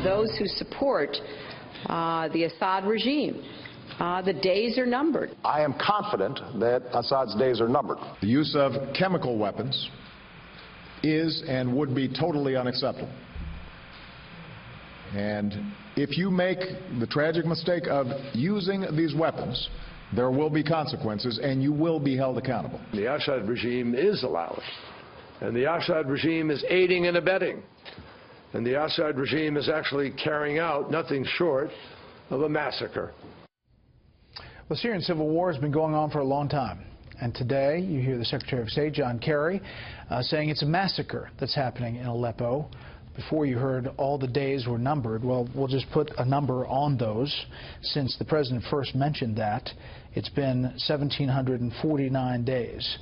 those who support the Assad regime. The days are numbered. I am confident that Assad's days are numbered. The use of chemical weapons is and would be totally unacceptable. And if you make the tragic mistake of using these weapons, there will be consequences and you will be held accountable. The Assad regime is allowing, and the Assad regime is aiding and abetting, and the Assad regime is actually carrying out nothing short of a massacre. The Syrian civil war has been going on for a long time. And today you hear the Secretary of State, John Kerry, saying it's a massacre that's happening in Aleppo. Before you heard all the days were numbered. Well, we'll just put a number on those. Since the president first mentioned that, it's been 1,749 days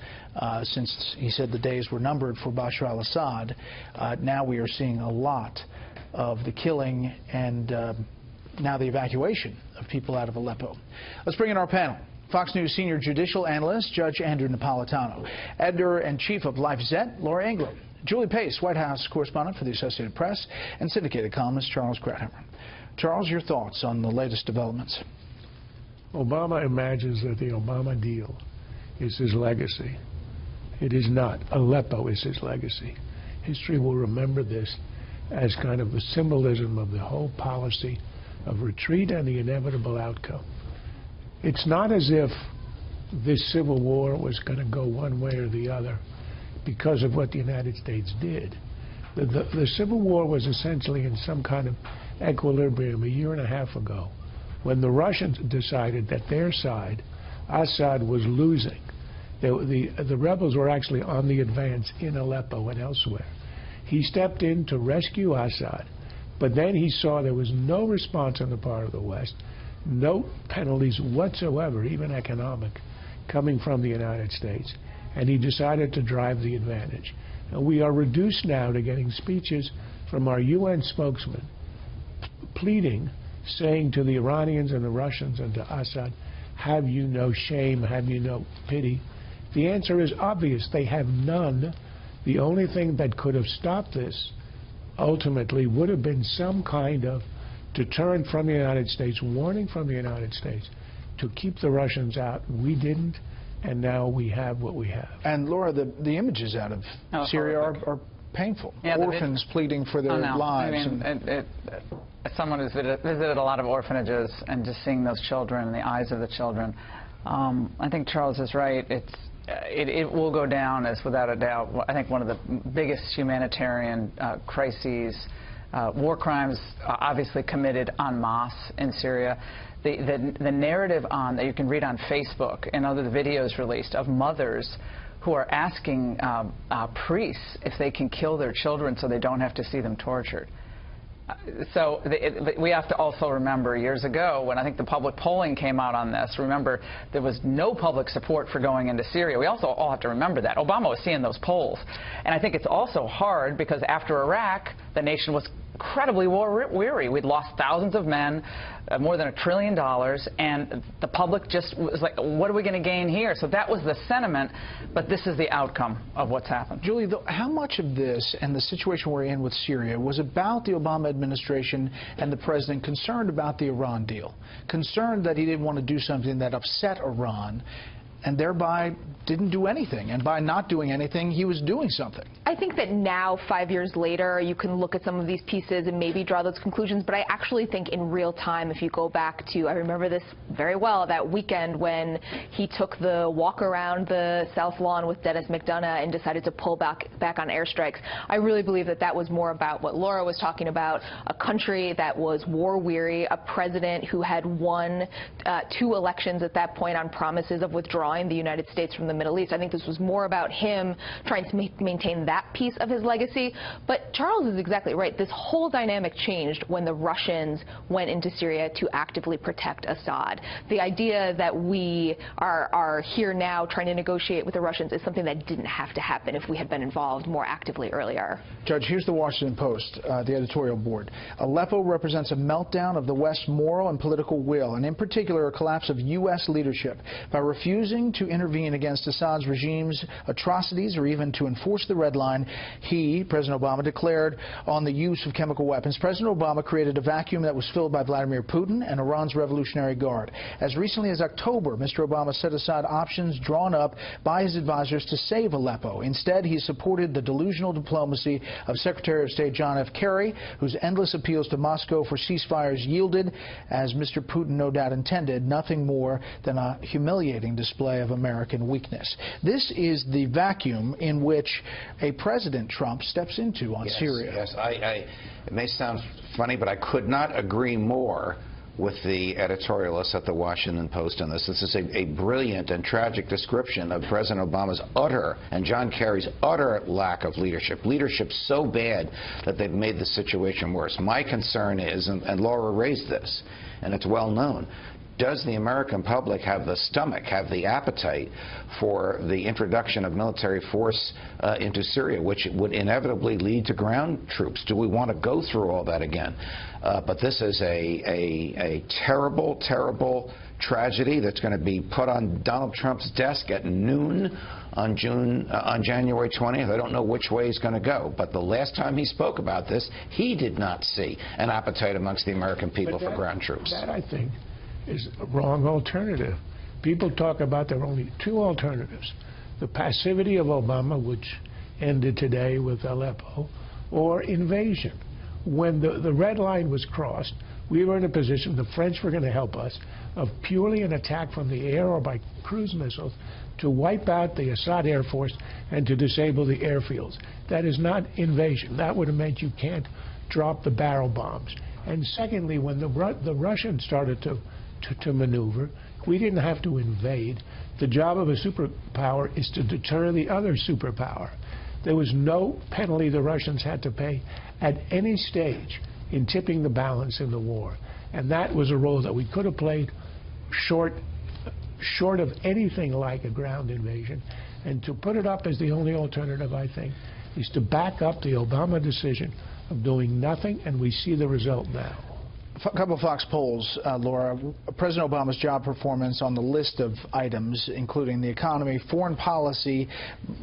since he said the days were numbered for Bashar al-Assad. Now we are seeing a lot of the killing and now the evacuation of people out of Aleppo. Let's bring in our panel. Fox News senior judicial analyst, Judge Andrew Napolitano. Editor-in-chief of LifeZette, Laura Ingraham. Julie Pace, White House correspondent for the Associated Press, and syndicated columnist Charles Krauthammer. Charles, your thoughts on the latest developments? Obama imagines that the Obama deal is his legacy. It is not. Aleppo is his legacy. History will remember this as kind of the symbolism of the whole policy of retreat and the inevitable outcome. It's not as if this civil war was going to go one way or the other because of what the United States did. The Civil War was essentially in some kind of equilibrium a year and a half ago when the Russians decided that their side, Assad, was losing. The rebels were actually on the advance in Aleppo and elsewhere. He stepped in to rescue Assad, but then he saw there was no response on the part of the West, no penalties whatsoever, even economic, coming from the United States. And he decided to drive the advantage. And we are reduced now to getting speeches from our UN spokesman pleading, saying to the Iranians and the Russians and to Assad, have you no shame, have you no pity? The answer is obvious. They have none. The only thing that could have stopped this ultimately would have been some kind of deterrent from the United States, warning from the United States to keep the Russians out. We didn't. And now we have what we have. And Laura, the images out of Syria are painful. Yeah, orphans pleading for their lives. I mean, as someone who's visited a lot of orphanages and just seeing those children and the eyes of the children, I think Charles is right. It will go down as, without a doubt, I think one of the biggest humanitarian crises, war crimes obviously committed en masse in Syria. The narrative that you can read on Facebook and other videos released of mothers who are asking priests if they can kill their children so they don't have to see them tortured. So we have to also remember years ago when I think the public polling came out on this, remember there was no public support for going into Syria. We also all have to remember that. Obama was seeing those polls. And I think it's also hard because after Iraq, the nation was incredibly war-weary. We'd lost thousands of men, more than $1 trillion, and the public just was like, what are we going to gain here? So that was the sentiment, but this is the outcome of what's happened. Julie, how much of this and the situation we're in with Syria was about the Obama administration and the president concerned about the Iran deal, concerned that he didn't want to do something that upset Iran, and thereby didn't do anything. And by not doing anything, he was doing something. I think that now, 5 years later, you can look at some of these pieces and maybe draw those conclusions. But I actually think in real time, if you go back to, I remember this very well, that weekend when he took the walk around the South Lawn with Dennis McDonough and decided to pull back on airstrikes. I really believe that that was more about what Laura was talking about, a country that was war-weary, a president who had won 2 elections at that point on promises of withdrawing the United States from the Middle East. I think this was more about him trying to maintain that piece of his legacy. But Charles is exactly right. This whole dynamic changed when the Russians went into Syria to actively protect Assad. The idea that we are here now trying to negotiate with the Russians is something that didn't have to happen if we had been involved more actively earlier. Judge, here's the Washington Post, the editorial board. Aleppo represents a meltdown of the West's moral and political will, and in particular a collapse of U.S. leadership by refusing refusing to intervene against Assad's regime's atrocities or even to enforce the red line he, President Obama, declared on the use of chemical weapons. President Obama created a vacuum that was filled by Vladimir Putin and Iran's Revolutionary Guard. As recently as October, Mr. Obama set aside options drawn up by his advisors to save Aleppo. Instead, he supported the delusional diplomacy of Secretary of State John F. Kerry, whose endless appeals to Moscow for ceasefires yielded, as Mr. Putin no doubt intended, nothing more than a humiliating display of American weakness. This is the vacuum in which a President Trump steps into on Syria. Yes, it may sound funny, but I could not agree more with the editorialists at the Washington Post on this. This is a brilliant and tragic description of President Obama's utter and John Kerry's utter lack of leadership. Leadership so bad that they've made the situation worse. My concern is, and Laura raised this, and it's well known, does the American public have the stomach, have the appetite for the introduction of military force into Syria, which would inevitably lead to ground troops? Do we want to go through all that again? But this is a terrible, terrible tragedy that's going to be put on Donald Trump's desk at noon on January 20th. I don't know which way he's going to go, but the last time he spoke about this, he did not see an appetite amongst the American people for ground troops. That, I think, is a wrong alternative. People talk about there are only two alternatives: the passivity of Obama, which ended today with Aleppo, or invasion. When the red line was crossed, we were in a position, the French were going to help us, of purely an attack from the air or by cruise missiles to wipe out the Assad Air Force and to disable the airfields. That is not invasion. That would have meant you can't drop the barrel bombs. And secondly, when the Russians started to maneuver, we didn't have to invade. The job of a superpower is to deter the other superpower. There was no penalty the Russians had to pay at any stage in tipping the balance in the war. And that was a role that we could have played short of anything like a ground invasion. And to put it up as the only alternative, I think, is to back up the Obama decision of doing nothing, and we see the result now. A couple of Fox polls, Laura. President Obama's job performance on the list of items, including the economy, foreign policy,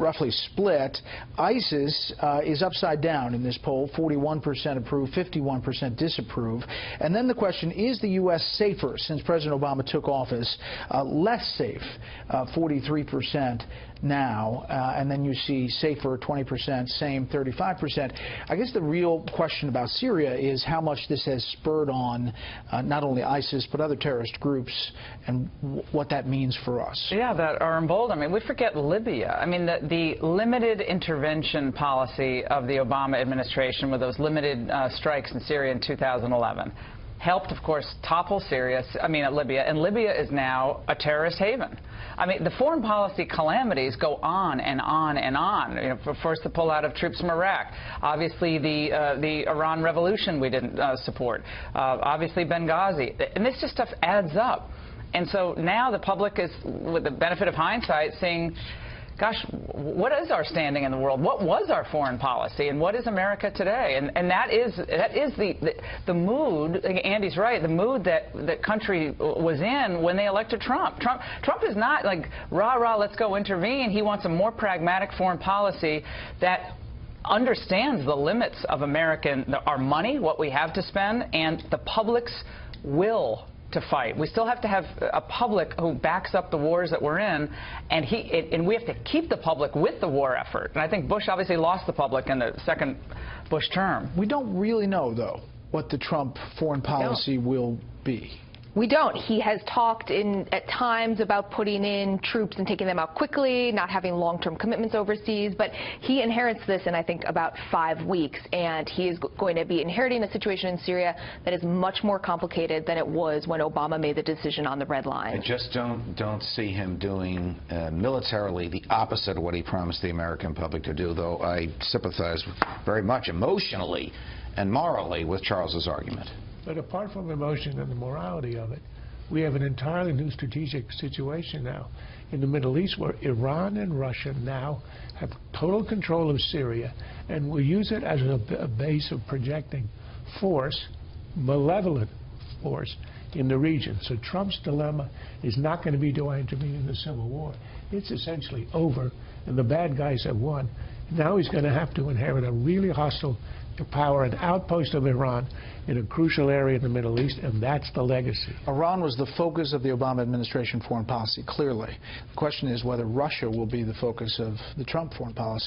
roughly split. ISIS is upside down in this poll. 41% approve, 51% disapprove. And then the question, is the U.S. safer since President Obama took office? Less safe, 43% now. And then you see safer, 20%, same, 35%. I guess the real question about Syria is how much this has spurred on not only ISIS but other terrorist groups, and what that means for us. Yeah, that are emboldened. I mean, we forget Libya. I mean, the limited intervention policy of the Obama administration with those limited strikes in Syria in 2011 helped, of course, topple Libya, and Libya is now a terrorist haven. I mean, the foreign policy calamities go on and on and on. You know, first the pullout of troops from Iraq, obviously the Iran revolution we didn't support, obviously Benghazi, and this just stuff adds up. And so now the public is, with the benefit of hindsight, saying, gosh, what is our standing in the world? What was our foreign policy, and what is America today? And that is the mood. Andy's right. The mood that the country was in when they elected Trump. Trump is not like rah rah, let's go intervene. He wants a more pragmatic foreign policy that understands the limits of our money, what we have to spend, and the public's will to fight. We still have to have a public who backs up the wars that we're in, and we have to keep the public with the war effort. And I think Bush obviously lost the public in the second Bush term. We don't really know, though, what the Trump foreign policy will be. We don't. He has talked at times about putting in troops and taking them out quickly, not having long-term commitments overseas, but he inherits this in, I think, about 5 weeks, and he is going to be inheriting a situation in Syria that is much more complicated than it was when Obama made the decision on the red line. I just don't see him doing militarily the opposite of what he promised the American public to do, though I sympathize very much emotionally and morally with Charles's argument. But apart from the emotion and the morality of it, we have an entirely new strategic situation now in the Middle East, where Iran and Russia now have total control of Syria and will use it as a base of projecting force, malevolent force, in the region. So Trump's dilemma is not going to be, do I intervene in the civil war? It's essentially over, and the bad guys have won. Now he's going to have to inherit a really hostile power, an outpost of Iran in a crucial area in the Middle East, and that's the legacy. Iran was the focus of the Obama administration foreign policy, clearly. The question is whether Russia will be the focus of the Trump foreign policy.